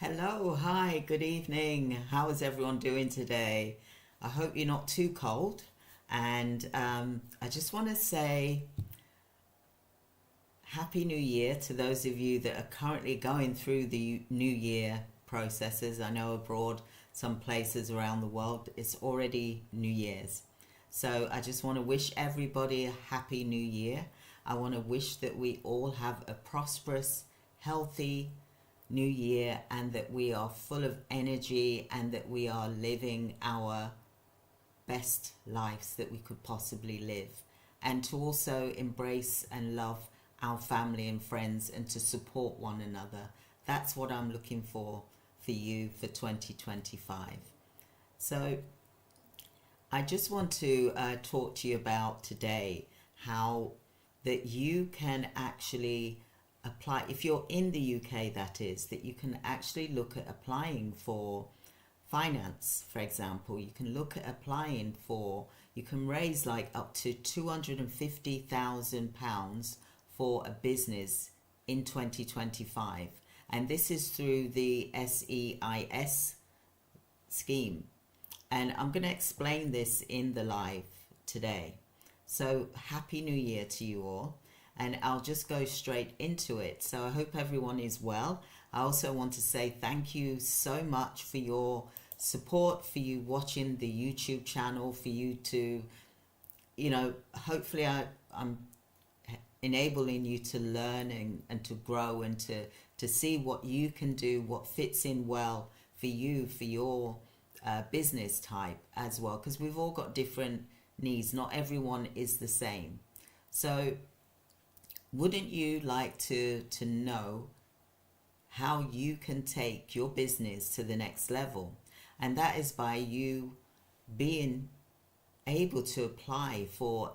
Hello, hi, good evening. How is everyone doing today? I hope you're not too cold. And I just want to say Happy New Year to those of you that are currently going through the New Year processes. I know abroad, some places around the world, it's already New Year's. So I just want to wish everybody a Happy New Year. I want to wish that we all have a prosperous, healthy, new year, and that we are full of energy and that we are living our best lives that we could possibly live, and to also embrace and love our family and friends and to support one another. That's what I'm looking for you for 2025. So I just want to talk to you about today how that you can actually apply, if you're in the UK, that is, that you can actually look at applying for finance. For example, you can look at applying for, you can raise like up to £250,000 for a business in 2025, and this is through the SEIS scheme, and I'm going to explain this in the live today. So Happy New Year to you all, and I'll just go straight into it. So I hope everyone is well. I also want to say thank you so much for your support, for you watching the YouTube channel, for you to, hopefully I'm enabling you to learn and to grow and to see what you can do, what fits in well for you, for your business type as well, because we've all got different needs. Not everyone is the same. So wouldn't you like to know how you can take your business to the next level? And that is by you being able to apply to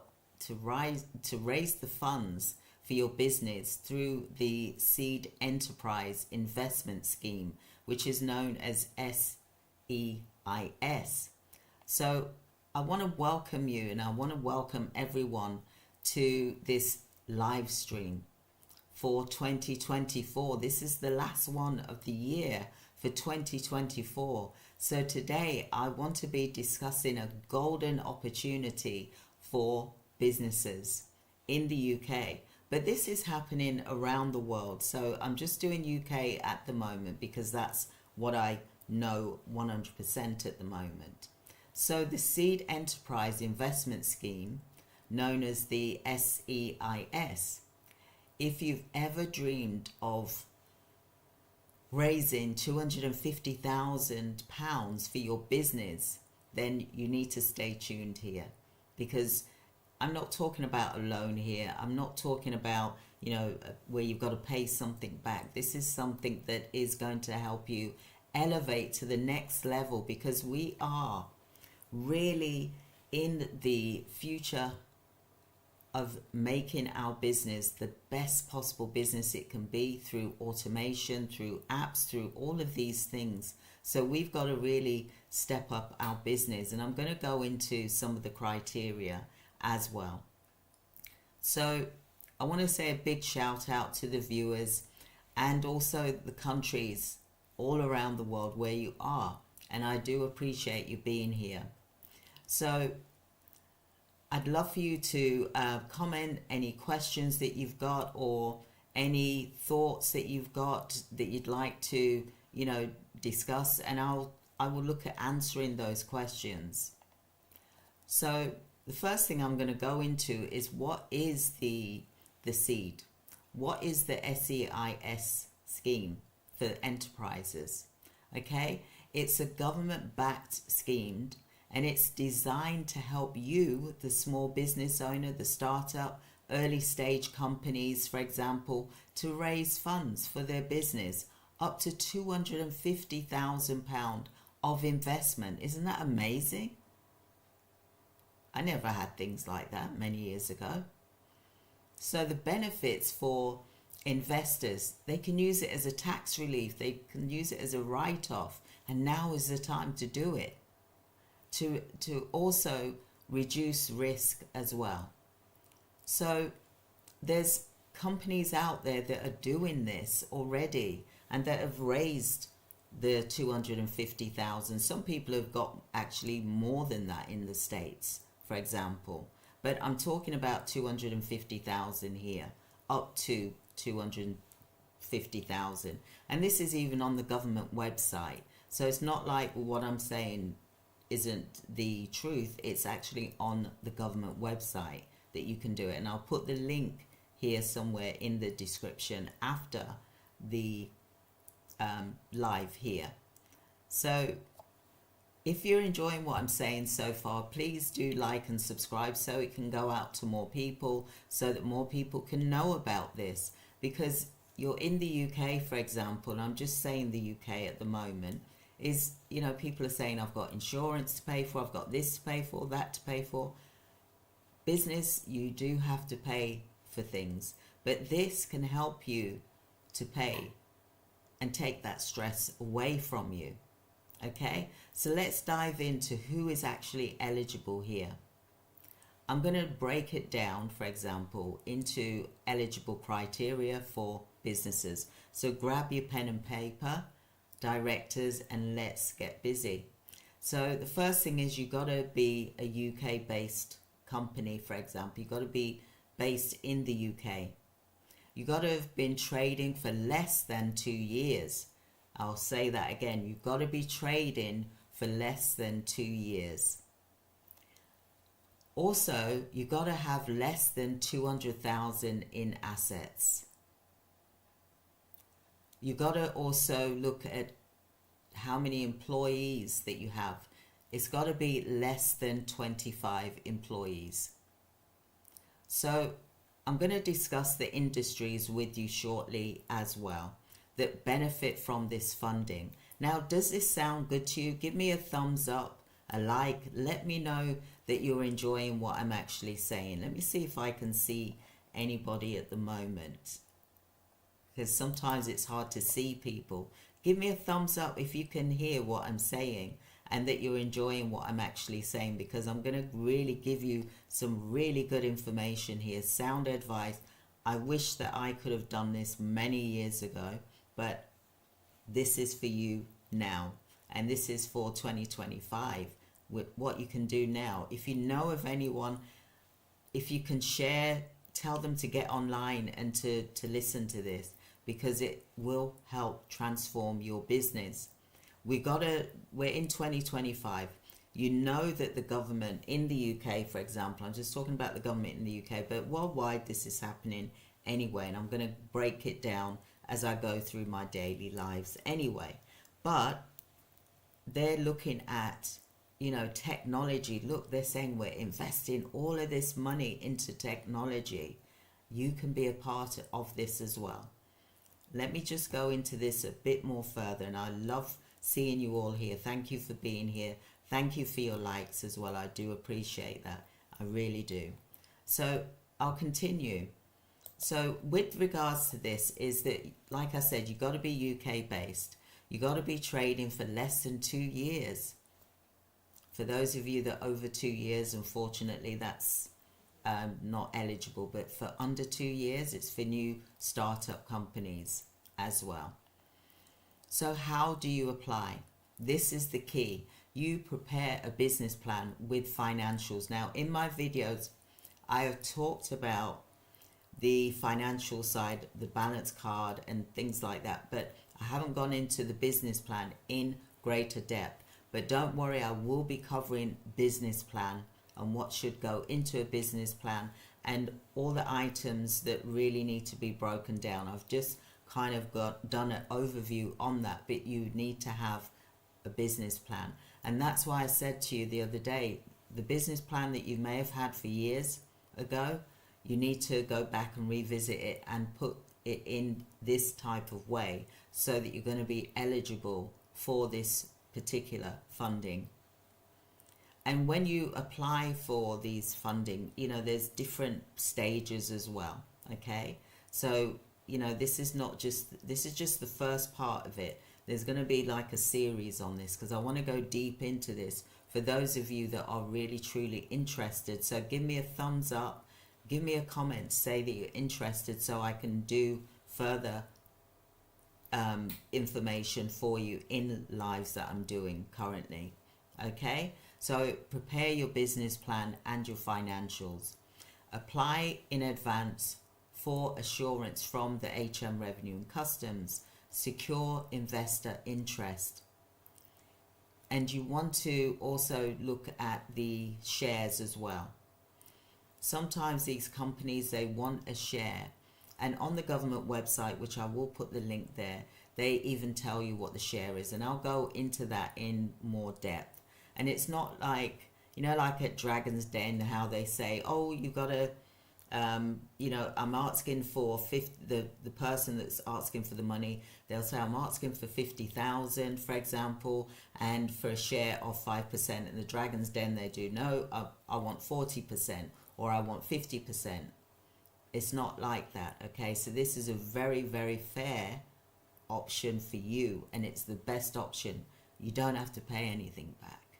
raise the funds for your business through the Seed Enterprise Investment Scheme, which is known as SEIS. So I want to welcome you, and I want to welcome everyone to this live stream for 2024. This is the last one of the year for 2024. So today I want to be discussing a golden opportunity for businesses in the UK. But this is happening around the world. So I'm just doing UK at the moment because that's what I know 100% at the moment. So the Seed Enterprise Investment Scheme, known as the SEIS, if you've ever dreamed of raising £250,000 for your business, then you need to stay tuned here, because I'm not talking about a loan here. I'm not talking about, where you've got to pay something back. This is something that is going to help you elevate to the next level, because we are really in the future of making our business the best possible business it can be, through automation, through apps, through all of these things. So we've got to really step up our business, and I'm going to go into some of the criteria as well. So I want to say a big shout out to the viewers and also the countries all around the world where you are, and I do appreciate you being here. So I'd love for you to comment any questions that you've got, or any thoughts that you've got that you'd like to, discuss, and I will look at answering those questions. So the first thing I'm going to go into is, what is the seed? What is the SEIS scheme for enterprises? Okay, it's a government-backed scheme, and it's designed to help you, the small business owner, the startup, early stage companies, for example, to raise funds for their business, up to £250,000 of investment. Isn't that amazing? I never had things like that many years ago. So the benefits for investors, they can use it as a tax relief, they can use it as a write-off, and now is the time to do it. To also reduce risk as well. So there's companies out there that are doing this already and that have raised the 250,000. Some people have got actually more than that in the States, for example. But I'm talking about 250,000 here, up to 250,000. And this is even on the government website. So it's not like what I'm saying isn't the truth. It's actually on the government website that you can do it. And I'll put the link here somewhere in the description after the live here. So if you're enjoying what I'm saying so far, please do like and subscribe so it can go out to more people, so that more people can know about this. Because you're in the UK, for example, and I'm just saying the UK at the moment, is, you know, people are saying, I've got insurance to pay for, I've got this to pay for, that to pay for. Business, you do have to pay for things, but this can help you to pay and take that stress away from you. Okay, so let's dive into who is actually eligible here. I'm going to break it down, for example, into eligible criteria for businesses. So grab your pen and paper, directors, and let's get busy. So the first thing is you've got to be a UK based company, for example. You've got to be based in the UK. You've got to have been trading for less than 2 years. I'll say that again. You've got to be trading for less than 2 years. Also, you've got to have less than 200,000 in assets. You've got to also look at how many employees that you have. It's got to be less than 25 employees. So I'm going to discuss the industries with you shortly as well that benefit from this funding. Now, does this sound good to you? Give me a thumbs up, a like. Let me know that you're enjoying what I'm actually saying. Let me see if I can see anybody at the moment, because sometimes it's hard to see people. Give me a thumbs up if you can hear what I'm saying and that you're enjoying what I'm actually saying, because I'm going to really give you some really good information here, sound advice. I wish that I could have done this many years ago, but this is for you now, and this is for 2025, with what you can do now. If you know of anyone, if you can share, tell them to get online and to listen to this, because it will help transform your business. We're in 2025. You know that the government in the UK, for example, I'm just talking about the government in the UK, but worldwide this is happening anyway, and I'm going to break it down as I go through my daily lives anyway. But they're looking at, you know, technology. Look, they're saying we're investing all of this money into technology. You can be a part of this as well. Let me just go into this a bit more further, and I love seeing you all here. Thank you for being here. Thank you for your likes as well. I do appreciate that. I really do. So I'll continue. So with regards to this is that, like I said, you've got to be UK based. You've got to be trading for less than 2 years. For those of you that are over 2 years, unfortunately, that's not eligible. But for under 2 years, it's for new startup companies as well. So how do you apply? This is the key. You prepare a business plan with financials. Now, in my videos, I have talked about the financial side, the balance card and things like that, but I haven't gone into the business plan in greater depth. But don't worry, I will be covering business plan and what should go into a business plan and all the items that really need to be broken down. I've just kind of done an overview on that, but you need to have a business plan. And that's why I said to you the other day, the business plan that you may have had for years ago, you need to go back and revisit it and put it in this type of way so that you're going to be eligible for this particular funding. And when you apply for these funding, you know, there's different stages as well. Okay. So, you know, this is just the first part of it. There's going to be like a series on this because I want to go deep into this for those of you that are really truly interested. So give me a thumbs up, give me a comment, say that you're interested so I can do further information for you in lives that I'm doing currently. Okay, so prepare your business plan and your financials. Apply in advance for assurance from the HM Revenue and Customs. Secure investor interest. And you want to also look at the shares as well. Sometimes these companies, they want a share, and on the government website, which I will put the link there, they even tell you what the share is, and I'll go into that in more depth. And it's not like, you know, like at Dragon's Den, how they say, oh, you got to, you know, I'm asking for 50, the person that's asking for the money, they'll say, I'm asking for 50,000, for example, and for a share of 5%. And the Dragon's Den, they do, no, I want 40%, or I want 50%. It's not like that, okay? So this is a very, very fair option for you, and it's the best option. You don't have to pay anything back,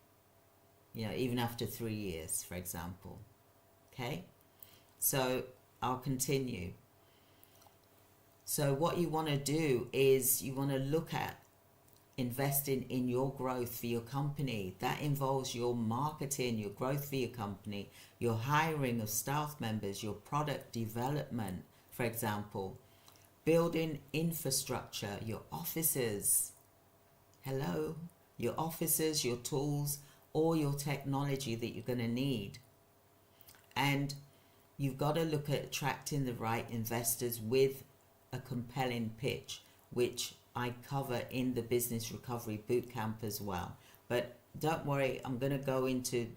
you know, even after 3 years, for example. Okay, so I'll continue. So what you want to do is you want to look at investing in your growth for your company. That involves your marketing, your growth for your company, your hiring of staff members, your product development, for example, building infrastructure, your offices, your offices, your tools, or your technology that you're going to need. And you've got to look at attracting the right investors with a compelling pitch, which I cover in the Business Recovery Bootcamp as well. But don't worry, I'm going to go into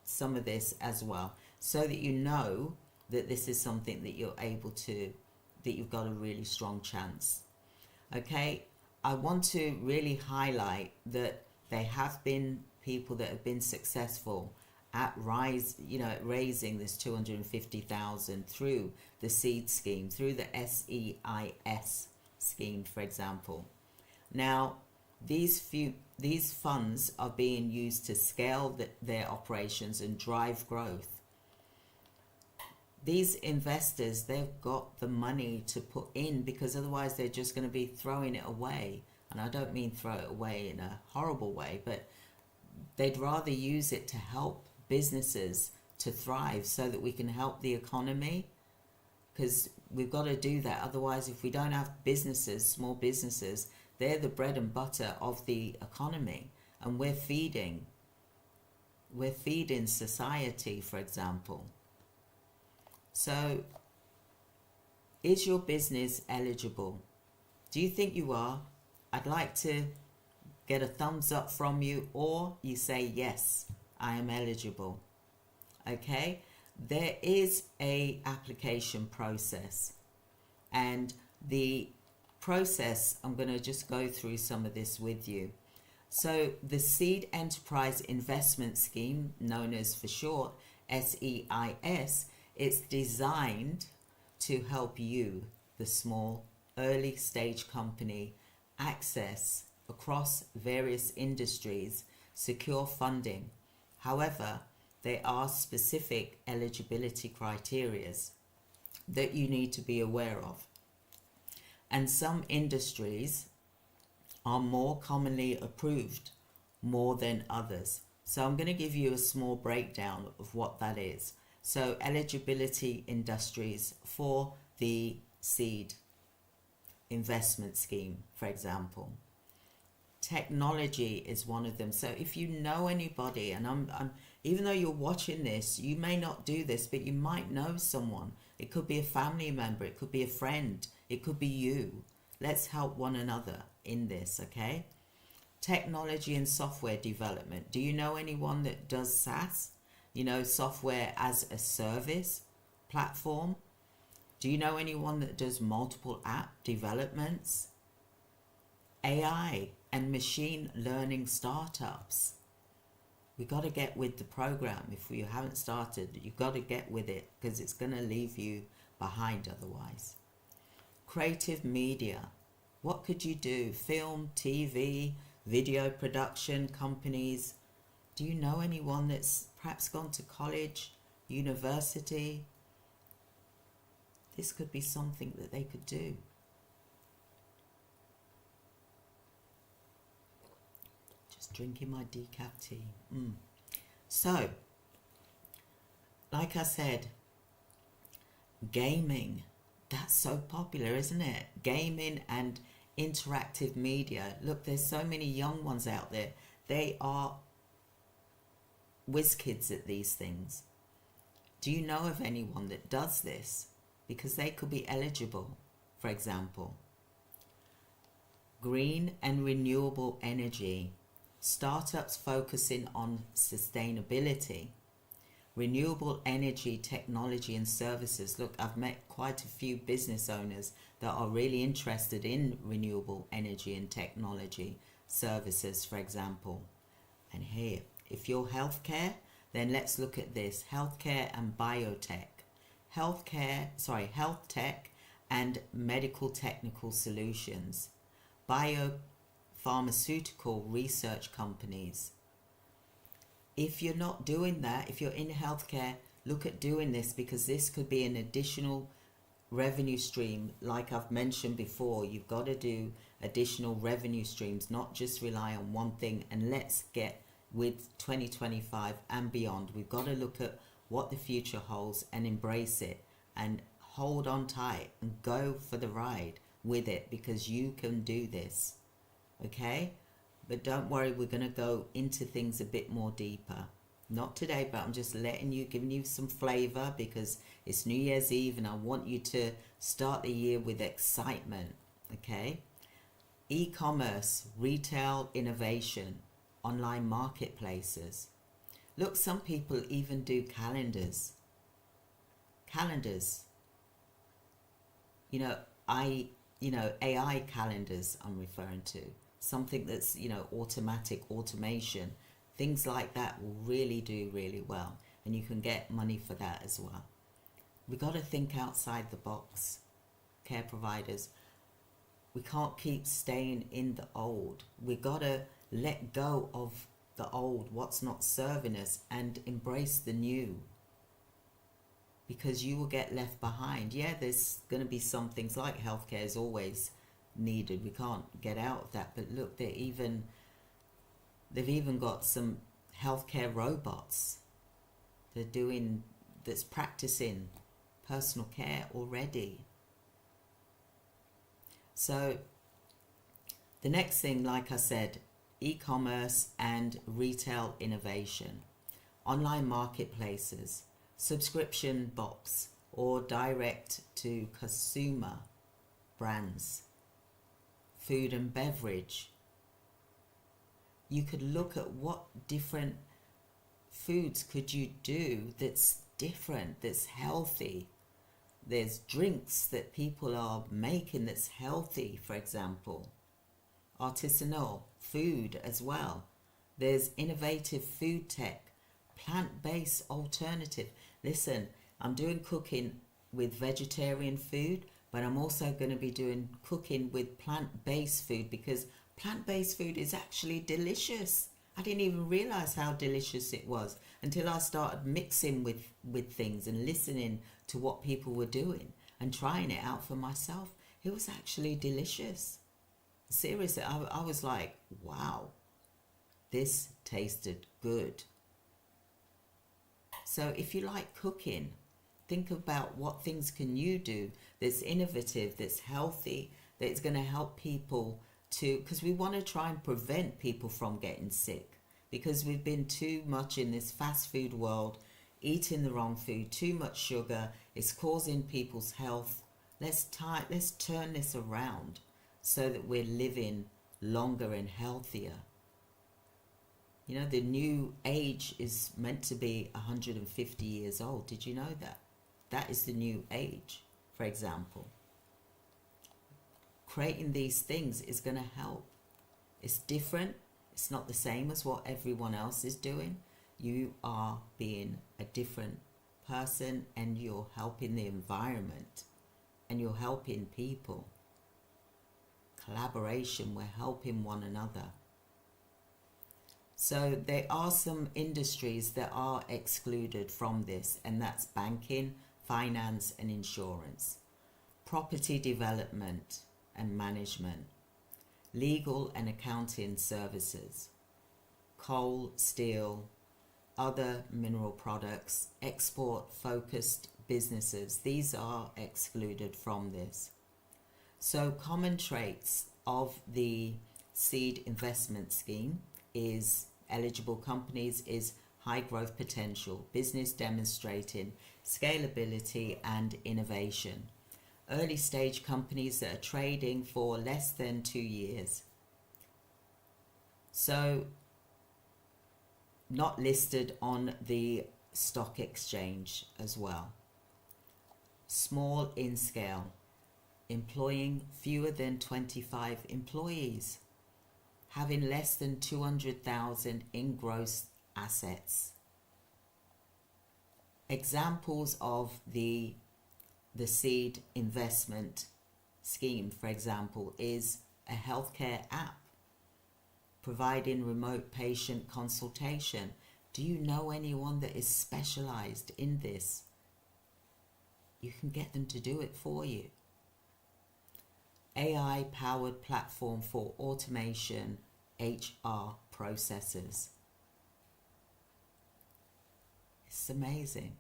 some of this as well, so that you know that this is something that you're able to, that you've got a really strong chance. Okay, I want to really highlight that there have been people that have been successful at raising this 250,000 through the SEED scheme, through the SEIS scheme, for example. Now, these funds are being used to scale their operations and drive growth. These investors, they've got the money to put in, because otherwise they're just going to be throwing it away. And I don't mean throw it away in a horrible way, but they'd rather use it to help businesses to thrive, so that we can help the economy, because we've got to do that. Otherwise, if we don't have businesses, small businesses, they're the bread and butter of the economy, and we're feeding society, for example. So, is your business eligible? Do you think you are? I'd like to get a thumbs up from you, or you say, yes, I am eligible. Okay, there is a application process, and the process, I'm going to just go through some of this with you. So the Seed Enterprise Investment Scheme, known as for short SEIS, it's designed to help you, the small early stage company, access across various industries, secure funding. However, there are specific eligibility criteria that you need to be aware of. And some industries are more commonly approved more than others. So I'm going to give you a small breakdown of what that is. So eligibility industries for the seed investment scheme, for example. Technology is one of them. So if you know anybody, and I'm even though you're watching this, you may not do this, but you might know someone. It could be a family member, it could be a friend, it could be you. Let's help one another in this, okay? Technology and software development. Do you know anyone that does SaaS? You know, software as a service platform? Do you know anyone that does multiple app developments? AI and machine learning startups. We got to get with the program. If you haven't started, you've got to get with it, because it's going to leave you behind otherwise. Creative media. What could you do? Film, TV, video production companies. Do you know anyone that's perhaps gone to college, university? This could be something that they could do. Just drinking my decaf tea. So, like I said, gaming, that's so popular, isn't it? Gaming and interactive media. Look, there's so many young ones out there. They are whiz kids at these things. Do you know of anyone that does this? Because they could be eligible, for example. Green and renewable energy. Startups focusing on sustainability. Renewable energy technology and services. Look, I've met quite a few business owners that are really interested in renewable energy and technology services, for example. And here, if you're healthcare, then let's look at this. Healthcare and biotech. Health tech and medical technical solutions. Biopharmaceutical research companies. If you're not doing that, if you're in healthcare, look at doing this, because this could be an additional revenue stream. Like I've mentioned before, you've got to do additional revenue streams, not just rely on one thing. And let's get with 2025 and beyond, we've got to look at what the future holds and embrace it and hold on tight and go for the ride with it, because you can do this. Okay? But don't worry, we're going to go into things a bit more deeper. Not today, but I'm just giving you some flavor, because it's New Year's Eve and I want you to start the year with excitement. Okay? E-commerce, retail innovation, online marketplaces. Look, some people even do calendars. AI calendars I'm referring to. Something that's, automation. Things like that will really do really well. And you can get money for that as well. We got to think outside the box, care providers. We can't keep staying in the old. We got to let go of the old, what's not serving us, and embrace the new. Because you will get left behind. Yeah, there's going to be some things like healthcare is always needed. We can't get out of that. But look, they've even got some healthcare robots. That's practicing personal care already. So the next thing, like I said, e-commerce and retail innovation, online marketplaces, subscription box or direct to consumer brands, food and beverage. You could look at what different foods could you do that's different, that's healthy. There's drinks that people are making that's healthy, for example. Artisanal food as well. There's innovative food tech, plant-based alternative. Listen, I'm doing cooking with vegetarian food, but I'm also going to be doing cooking with plant-based food, because plant-based food is actually delicious. I didn't even realize how delicious it was until I started mixing with things and listening to what people were doing and trying it out for myself. It was actually delicious. Seriously, I was like, wow, this tasted good. So if you like cooking, think about what things can you do that's innovative, that's healthy, that's going to help people to, because we want to try and prevent people from getting sick, because we've been too much in this fast food world, eating the wrong food, too much sugar. It's causing people's health. Let's turn this around so that we're living longer and healthier. You know, the new age is meant to be 150 years old. Did you know that? That is the new age, for example. Creating these things is going to help. It's different. It's not the same as what everyone else is doing. You are being a different person, and you're helping the environment, and you're helping people. Collaboration, we're helping one another. So there are some industries that are excluded from this, and that's banking, finance and insurance, property development and management, legal and accounting services, coal, steel, other mineral products, export-focused businesses. These are excluded from this. So common traits of the seed investment scheme is eligible companies is high growth potential, business demonstrating scalability and innovation. Early stage companies that are trading for less than 2 years. So not listed on the stock exchange as well. Small in scale, employing fewer than 25 employees, having less than 200,000 in gross assets. Examples of the seed investment scheme, for example, is a healthcare app providing remote patient consultation. Do you know anyone that is specialized in this? You can get them to do it for you. AI powered platform for automation HR processes. It's amazing.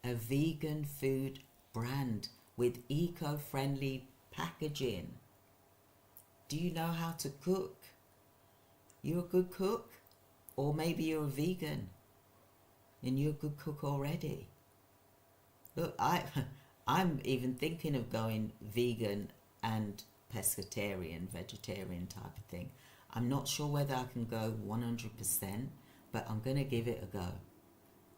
A vegan food brand with eco-friendly packaging. Do you know how to cook? You're a good cook? Or maybe you're a vegan and you're a good cook already. Look, I'm even thinking of going vegan and pescatarian, vegetarian type of thing. I'm not sure whether I can go 100%, but I'm going to give it a go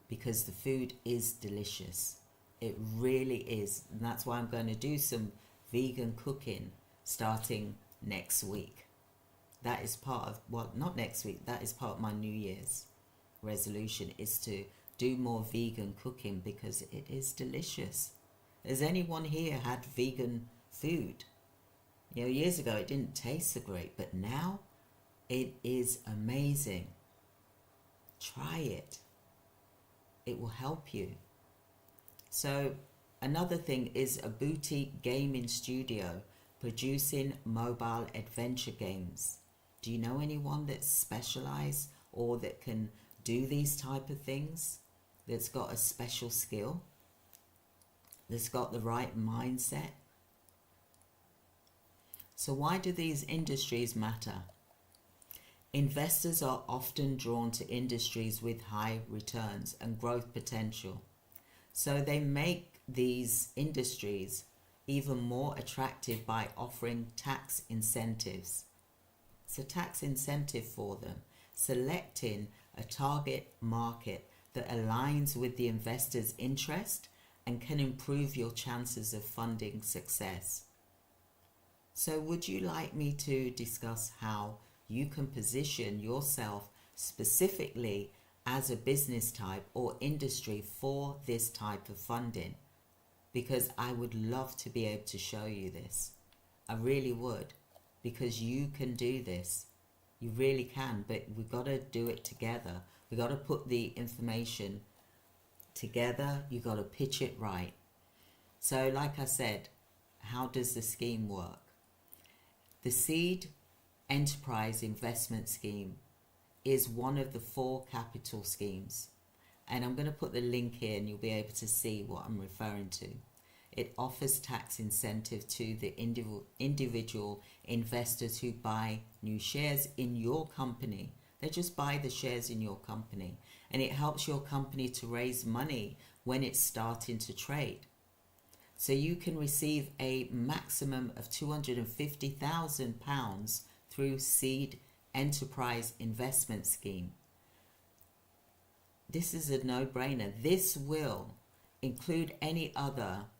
because the food is delicious. It really is. And that's why I'm going to do some vegan cooking starting next week. That is part of, well, not next week, that is part of my New Year's resolution, is to do more vegan cooking because it is delicious. Has anyone here had vegan food? You know, years ago it didn't taste so great, but now it is amazing. Try it. It will help you. So another thing is a boutique gaming studio producing mobile adventure games. Do you know anyone that's specialized or that can do these type of things, that's got a special skill, that's got the right mindset? So why do these industries matter? Investors are often drawn to industries with high returns and growth potential. So they make these industries even more attractive by offering tax incentives. It's a tax incentive for them, selecting a target market that aligns with the investor's interest and can improve your chances of funding success. So would you like me to discuss how you can position yourself specifically as a business type or industry for this type of funding? Because I would love to be able to show you this. I really would, because you can do this. You really can, but we've got to do it together. We've got to put the information together. You've got to pitch it right. So like I said, how does the scheme work? The Seed Enterprise Investment Scheme is one of the 4 capital schemes. And I'm going to put the link here and you'll be able to see what I'm referring to. It offers tax incentive to the individual investors who buy new shares in your company. They just buy the shares in your company. And it helps your company to raise money when it's starting to trade. So you can receive a maximum of £250,000 through Seed Enterprise Investment Scheme. This is a no-brainer. This will include any other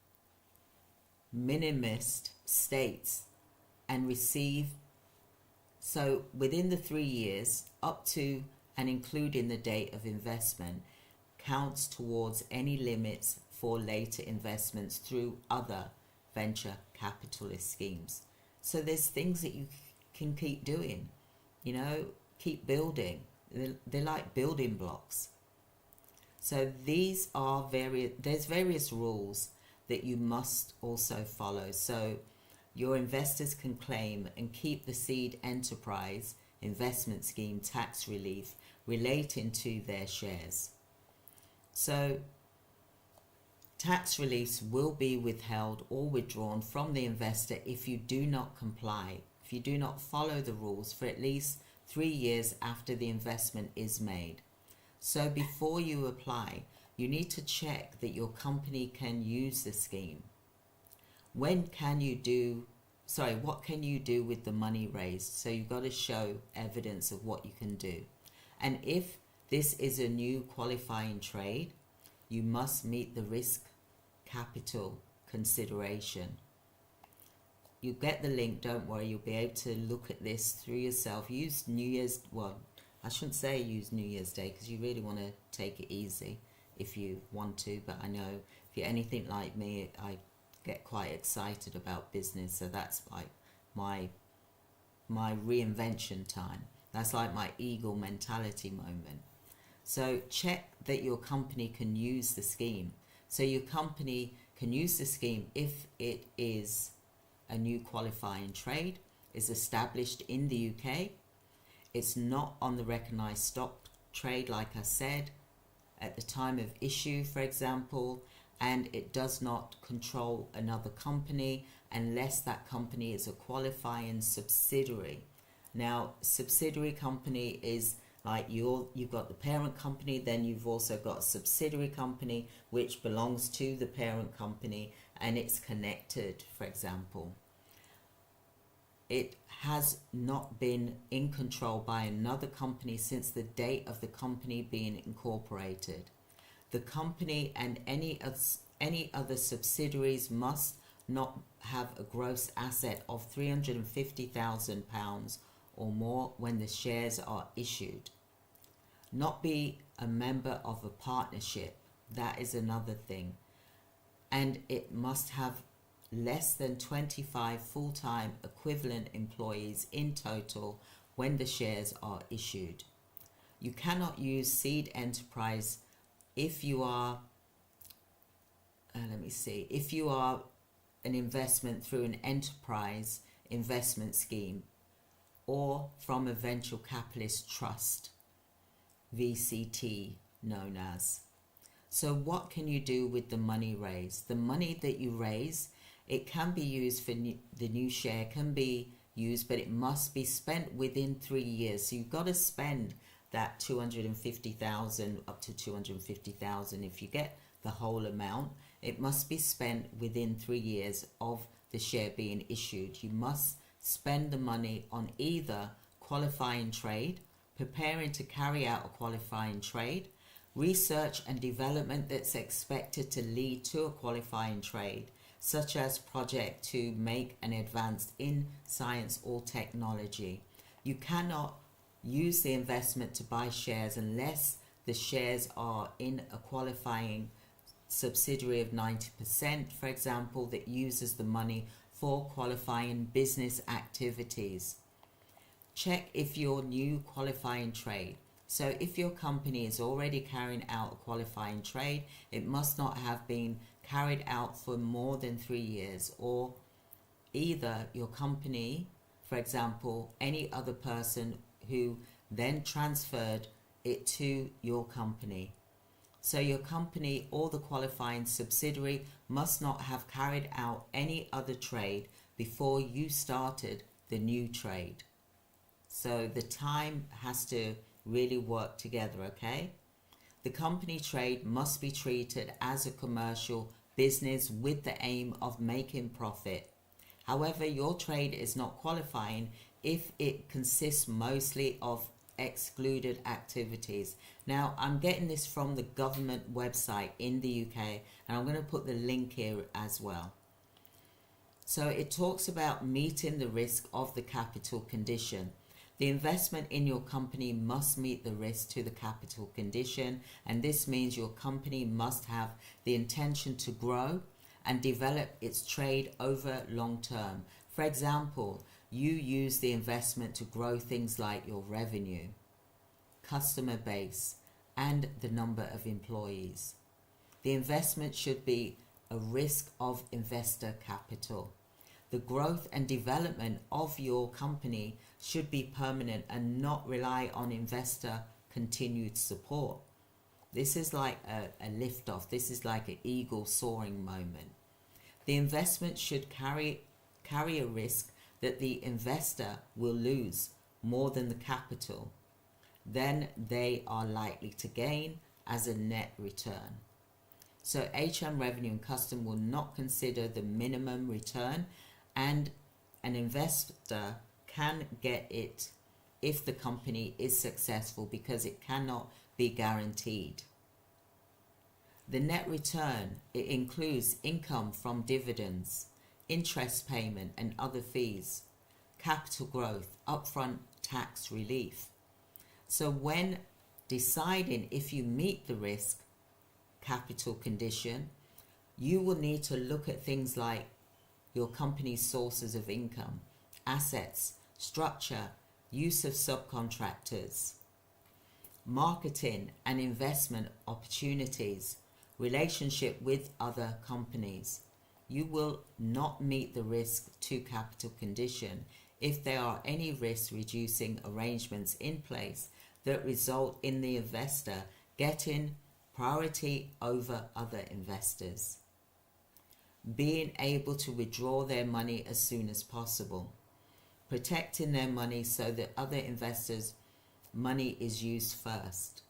minimist states and receive, so within the 3 years up to and including the date of investment, counts towards any limits for later investments through other venture capitalist schemes. So there's things that you can keep doing, you know, keep building. They're like building blocks. So these are there's various rules that you must also follow. So your investors can claim and keep the Seed Enterprise Investment Scheme tax relief relating to their shares. So tax reliefs will be withheld or withdrawn from the investor if you do not comply, if you do not follow the rules for at least 3 years after the investment is made. So before you apply, you need to check that your company can use the scheme. What can you do with the money raised? So you've got to show evidence of what you can do. And if this is a new qualifying trade, you must meet the risk capital consideration. You get the link, don't worry, you'll be able to look at this through yourself. Use I shouldn't say use New Year's Day, because you really want to take it easy if you want to, but I know if you're anything like me, I get quite excited about business, so that's like my reinvention time. That's like my eagle mentality moment. So check that your company can use the scheme. So your company can use the scheme if it is a new qualifying trade, is established in the UK, it's not on the recognised stock trade like I said at the time of issue, for example, and it does not control another company unless that company is a qualifying subsidiary. Now, subsidiary company is like you've got the parent company, then you've also got a subsidiary company which belongs to the parent company and it's connected, for example. It has not been in control by another company since the date of the company being incorporated. The company and any other subsidiaries must not have a gross asset of £350,000 or more when the shares are issued. Not be a member of a partnership, that is another thing. And it must have less than 25 full-time equivalent employees in total when the shares are issued. You cannot use seed enterprise if you are, if you are an investment through an enterprise investment scheme or from a venture capitalist trust, VCT known as. So what can you do with the money raised? The money that you raise, it can be used for the new share, can be used, but it must be spent within 3 years. So you've got to spend that 250,000 up to 250,000. If you get the whole amount, it must be spent within 3 years of the share being issued. You must spend the money on either qualifying trade, preparing to carry out a qualifying trade, research and development that's expected to lead to a qualifying trade, such as project to make an advance in science or technology. You cannot use the investment to buy shares unless the shares are in a qualifying subsidiary of 90%, for example, that uses the money for qualifying business activities. Check if your new qualifying trade. So if your company is already carrying out a qualifying trade, it must not have been carried out for more than 3 years, or either your company, for example, any other person who then transferred it to your company. So your company or the qualifying subsidiary must not have carried out any other trade before you started the new trade. So the time has to really work together, okay? The company trade must be treated as a commercial business with the aim of making profit. However, your trade is not qualifying if it consists mostly of excluded activities. Now, I'm getting this from the government website in the UK, and I'm going to put the link here as well. So it talks about meeting the risk of the capital condition. The investment in your company must meet the risk to the capital condition, and this means your company must have the intention to grow and develop its trade over long term. For example, you use the investment to grow things like your revenue, customer base, and the number of employees. The investment should be a risk of investor capital. The growth and development of your company should be permanent and not rely on investor continued support. This is like a lift off. This is like an eagle soaring moment. The investment should carry a risk that the investor will lose more than the capital. Then they are likely to gain as a net return. So HM Revenue and Custom will not consider the minimum return, and an investor can get it if the company is successful, because it cannot be guaranteed. The net return, it includes income from dividends, interest payment and other fees, capital growth, upfront tax relief. So when deciding if you meet the risk capital condition, you will need to look at things like your company's sources of income, assets, structure, use of subcontractors, marketing and investment opportunities, relationship with other companies. You will not meet the risk to capital condition if there are any risk reducing arrangements in place that result in the investor getting priority over other investors, being able to withdraw their money as soon as possible, protecting their money so that other investors' money is used first.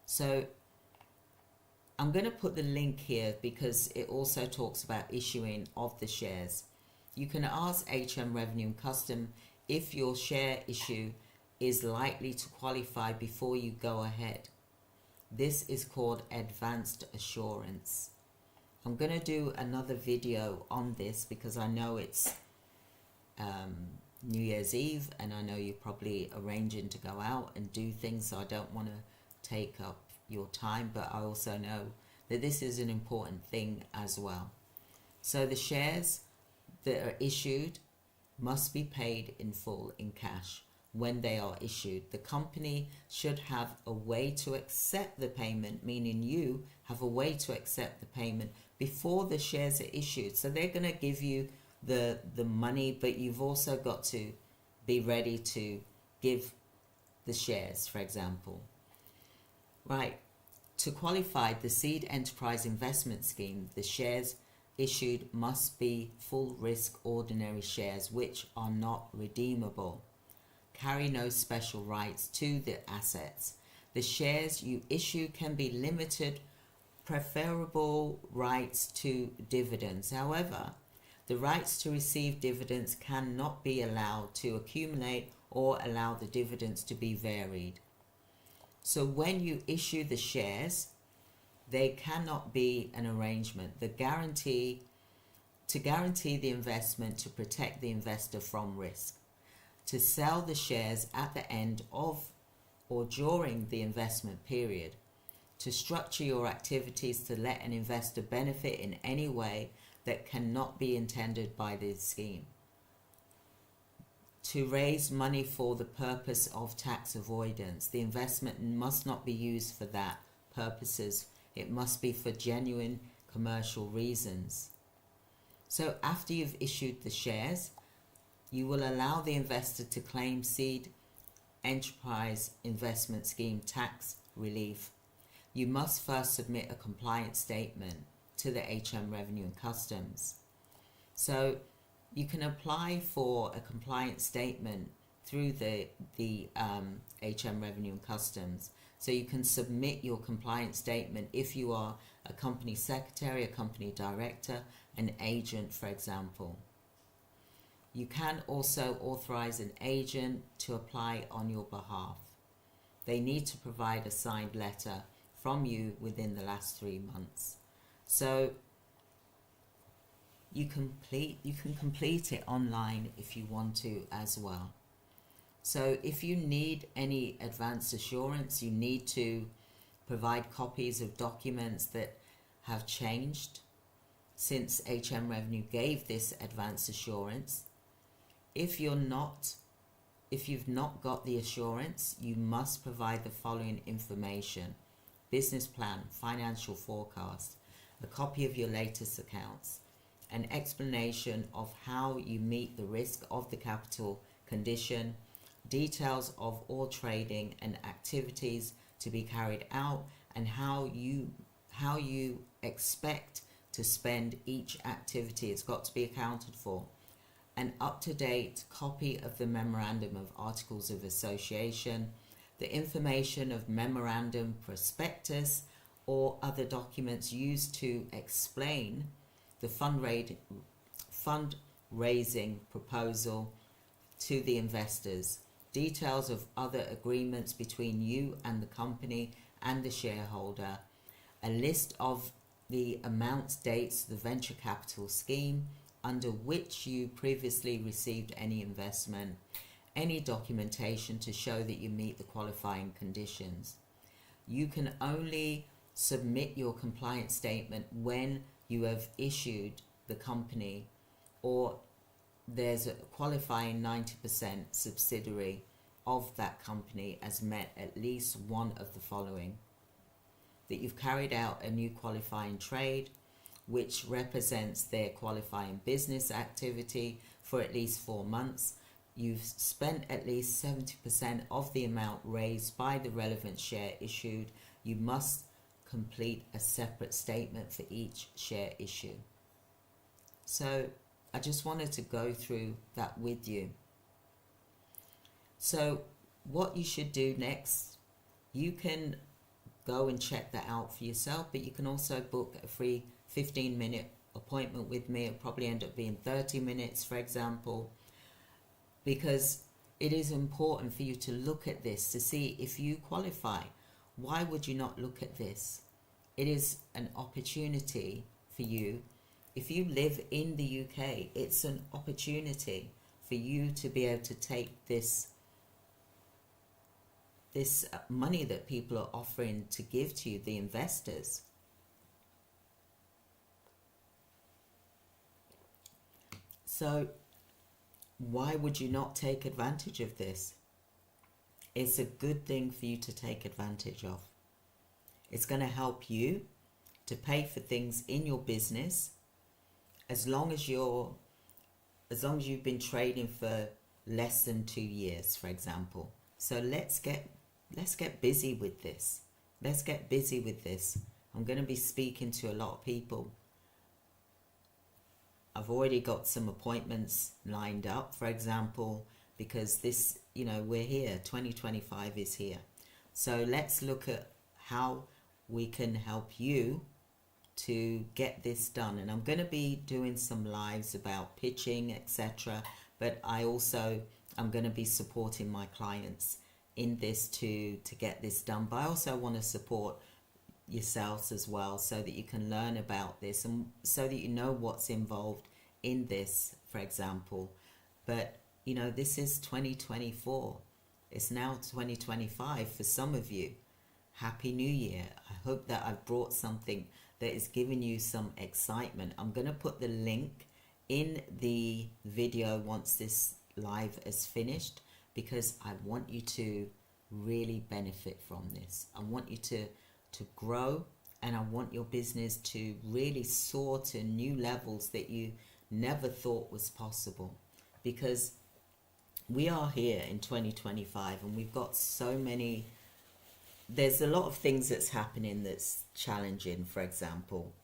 So I'm going to put the link here because it also talks about issuing of the shares. You can ask HM Revenue and Custom if your share issue is likely to qualify before you go ahead. This is called advanced assurance. I'm going to do another video on this because I know it's New Year's Eve and I know you're probably arranging to go out and do things, so I don't want to take up your time, but I also know that this is an important thing as well. So the shares that are issued must be paid in full in cash when they are issued. The company should have a way to accept the payment, meaning you have a way to accept the payment before the shares are issued. So they're going to give you the money, but you've also got to be ready to give the shares, for example. Right. To qualify the Seed Enterprise Investment Scheme, the shares issued must be full risk ordinary shares which are not redeemable, carry no special rights to the assets. The shares you issue can be limited preferable rights to dividends. However, the rights to receive dividends cannot be allowed to accumulate or allow the dividends to be varied. So when you issue the shares, they cannot be an arrangement. To guarantee the investment, to protect the investor from risk. To sell the shares at the end of or during the investment period. To structure your activities to let an investor benefit in any way that cannot be intended by the scheme. To raise money for the purpose of tax avoidance. The investment must not be used for that purposes. It must be for genuine commercial reasons. So after you've issued the shares, you will allow the investor to claim Seed Enterprise Investment Scheme tax relief. You must first submit a compliance statement to the HM Revenue and Customs. So you can apply for a compliance statement through the HM Revenue and Customs. So you can submit your compliance statement if you are a company secretary, a company director, an agent, for example. You can also authorize an agent to apply on your behalf. They need to provide a signed letter from you within the last 3 months. So you can complete it online if you want to as well. So if you need any advance assurance, you need to provide copies of documents that have changed since HM Revenue gave this advance assurance. If you've not got the assurance, you must provide the following information: business plan, financial forecast, a copy of your latest accounts, an explanation of how you meet the risk of the capital condition, details of all trading and activities to be carried out, and how you expect to spend each activity. It's got to be accounted for. An up-to-date copy of the Memorandum of Articles of Association, the information of memorandum, prospectus, or other documents used to explain the fundraising proposal to the investors, details of other agreements between you and the company and the shareholder, a list of the amounts, dates, the venture capital scheme under which you previously received any investment, any documentation to show that you meet the qualifying conditions. You can only submit your compliance statement when you have issued the company, or there's a qualifying 90% subsidiary of that company has met at least one of the following: that you've carried out a new qualifying trade which represents their qualifying business activity for at least 4 months, you've spent at least 70% of the amount raised by the relevant share issued. You must complete a separate statement for each share issue. So I just wanted to go through that with you. So what you should do next, you can go and check that out for yourself, but you can also book a free 15-minute appointment with me. It'll probably end up being 30 minutes, for example, because it is important for you to look at this to see if you qualify. Why would you not look at this? It is an opportunity for you. If you live in the UK, it's an opportunity for you to be able to take this money that people are offering to give to you, the investors. So why would you not take advantage of this? It's a good thing for you to take advantage of. It's going to help you to pay for things in your business as long as you've been trading for less than 2 years, for example. So let's get busy with this. Let's get busy with this. I'm going to be speaking to a lot of people. I've already got some appointments lined up, for example, because this, we're here. 2025 is here. So let's look at how we can help you to get this done. And I'm going to be doing some lives about pitching, etc. But I'm going to be supporting my clients in this to get this done. But I also want to support yourselves as well, so that you can learn about this and so that you know what's involved in this, for example. But this is 2024. It's now 2025 for some of you. Happy New Year. I hope that I've brought something that is giving you some excitement. I'm going to put the link in the video once this live is finished, because I want you to really benefit from this. I want you to grow, and I want your business to really soar to new levels that you never thought was possible, because we are here in 2025 and we've got there's a lot of things that's happening that's challenging, for example,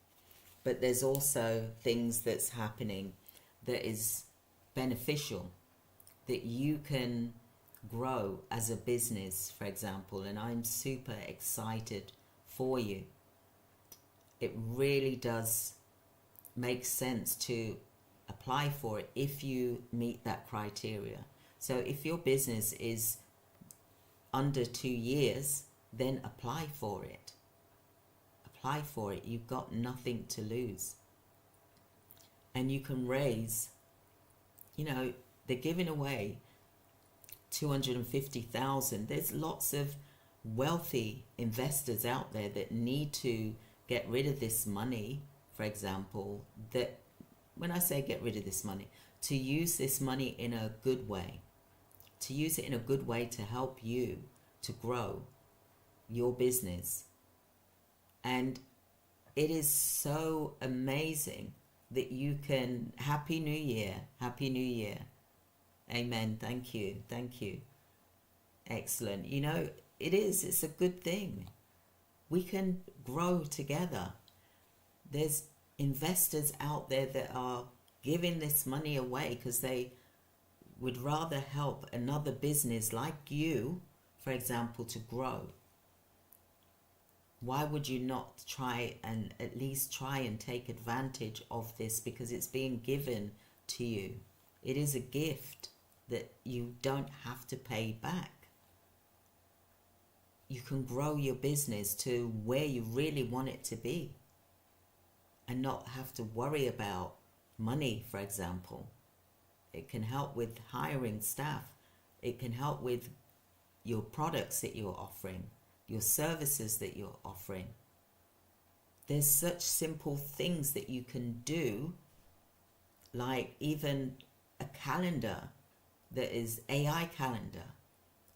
but there's also things that's happening that is beneficial, that you can grow as a business, for example, and I'm super excited for you. It really does make sense to apply for it if you meet that criteria. So if your business is under 2 years, then apply for it. Apply for it. You've got nothing to lose. And you can raise, they're giving away 250,000. There's lots of wealthy investors out there that need to get rid of this money, for example, that when I say get rid of this money, to use this money in a good way, to use it in a good way to help you to grow your business. And it is so amazing that you can, Happy New Year, Happy New Year. Amen. Thank you. Excellent. You know, it's a good thing. We can grow together. There's investors out there that are giving this money away because they would rather help another business like you, for example, to grow. Why would you not try and at least try and take advantage of this, because it's being given to you? It is a gift that you don't have to pay back. You can grow your business to where you really want it to be and not have to worry about money, for example. It can help with hiring staff. It can help with your products that you're offering, your services that you're offering. There's such simple things that you can do, like even a calendar that is AI calendar.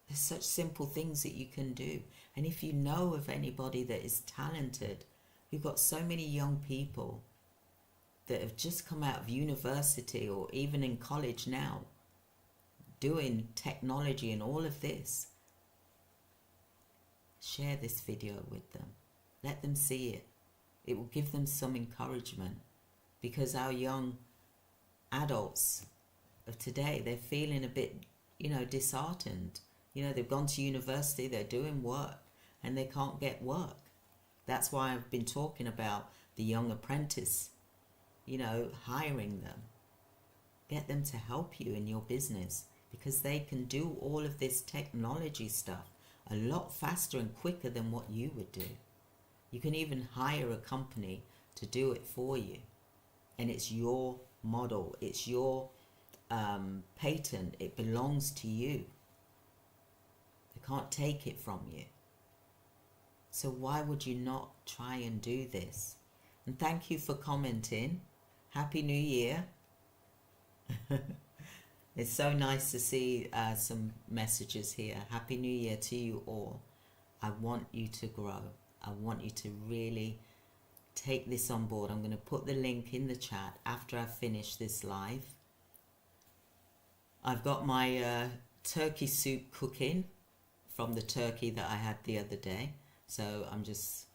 There's such simple things that you can do. And if you know of anybody that is talented, we've got so many young people that have just come out of university or even in college now, doing technology and all of this. Share this video with them. Let them see it. It will give them some encouragement, because our young adults of today, they're feeling a bit, disheartened. They've gone to university, they're doing work, and they can't get work. That's why I've been talking about the young apprentice, hiring them. Get them to help you in your business, because they can do all of this technology stuff a lot faster and quicker than what you would do. You can even hire a company to do it for you. And it's your model, it's your patent, it belongs to you. They can't take it from you. So why would you not try and do this? And thank you for commenting. Happy New Year. It's so nice to see some messages here. Happy New Year to you all. I want you to grow. I want you to really take this on board. I'm going to put the link in the chat after I finish this live. I've got my turkey soup cooking from the turkey that I had the other day. So I'm just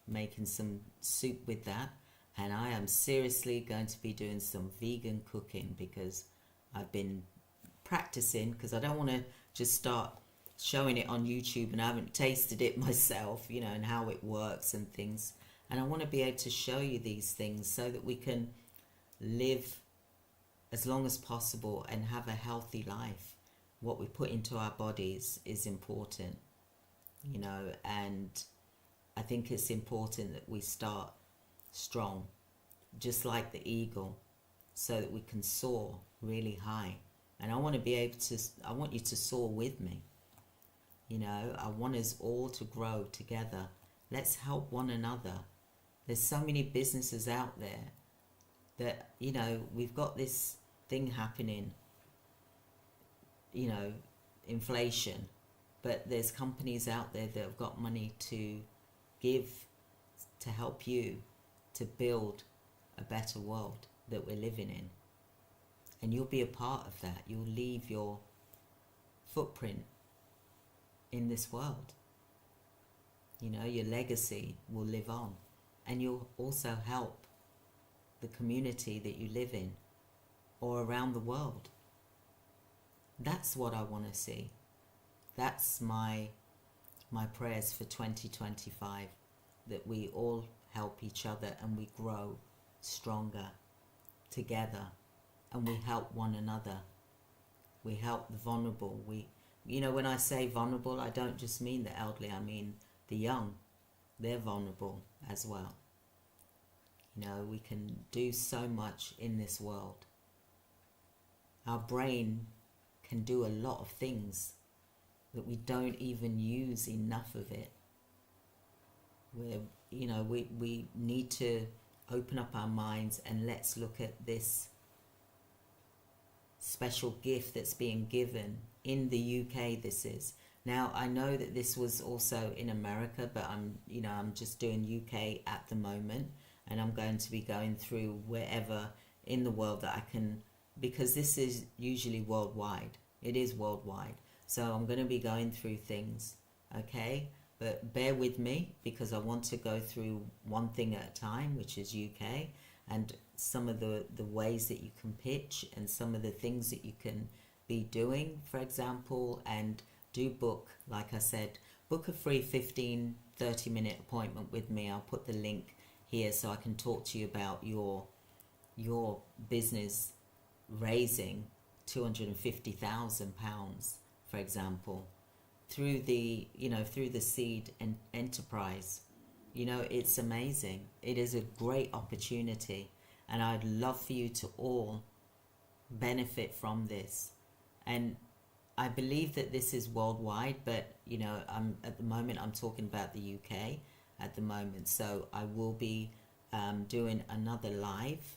making some soup with that. And I am seriously going to be doing some vegan cooking, because I've been practicing, because I don't want to just start showing it on YouTube and I haven't tasted it myself, and how it works and things. And I want to be able to show you these things so that we can live as long as possible and have a healthy life. What we put into our bodies is important, and I think it's important that we start strong, just like the eagle, so that we can soar really high. And I want you to soar with me. I want us all to grow together. Let's help one another. There's so many businesses out there that, we've got this thing happening, inflation, but there's companies out there that have got money to give to help you to build a better world that we're living in. And you'll be a part of that. You'll leave your footprint in this world. Your legacy will live on. And you'll also help the community that you live in or around the world. That's what I want to see. That's my prayers for 2025, that we all help each other and we grow stronger together, and we help one another. We help the vulnerable. When I say vulnerable, I don't just mean the elderly, I mean the young. They're vulnerable as well. We can do so much in this world. Our brain can do a lot of things that we don't even use enough of it. We need to open up our minds, and let's look at this special gift that's being given in the UK. This is now, I know that this was also in America, but I'm just doing UK at the moment, and I'm going to be going through wherever in the world that I can, because this is usually worldwide. It is worldwide. So I'm going to be going through things, okay? But bear with me because I want to go through one thing at a time, which is UK, and some of the ways that you can pitch and some of the things that you can be doing, for example, and do book, like I said, book a free 15-30 minute appointment with me. I'll put the link here so I can talk to you about your business raising £250,000, for example, through the seed and enterprise. It's amazing. It is a great opportunity, and I'd love for you to all benefit from this. And I believe that this is worldwide, but at the moment I'm talking about the UK at the moment. So I will be doing another live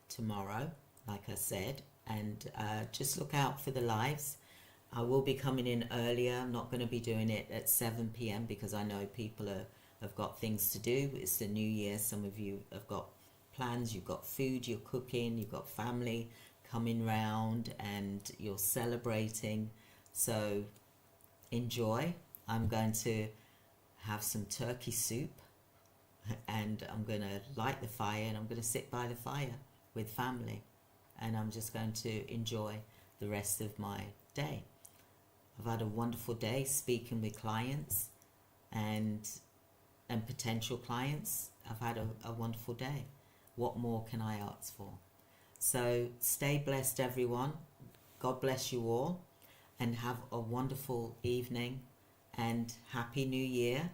tomorrow, like I said, and just look out for the lives. I will be coming in earlier. I'm not going to be doing it at 7 p.m. because I know people have got things to do. It's the new year. Some of you have got plans. You've got food you're cooking. You've got family coming round and you're celebrating. So enjoy. I'm going to have some turkey soup and I'm going to light the fire and I'm going to sit by the fire with family, and I'm just going to enjoy the rest of my day. I've had a wonderful day speaking with clients and potential clients. I've had a wonderful day. What more can I ask for? So stay blessed, everyone. God bless you all, and have a wonderful evening and Happy New Year,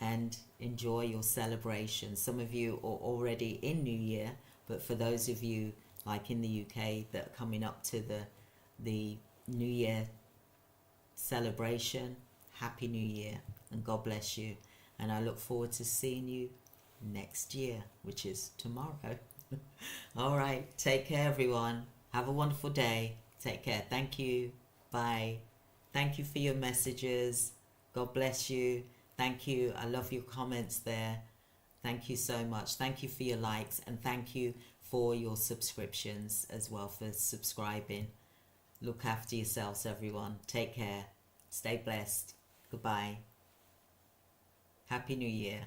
and enjoy your celebration. Some of you are already in New Year, but for those of you like in the UK that are coming up to the New Year celebration, Happy New Year, and God bless you. And I look forward to seeing you next year, which is tomorrow. All right, take care, everyone. Have a wonderful day. Take care. Thank you. Bye. Thank you for your messages. God bless you. Thank you. I love your comments there. Thank you so much. Thank you for your likes, and thank you for your subscriptions as well, for subscribing. Look after yourselves, everyone. Take care. Stay blessed. Goodbye. Happy New Year.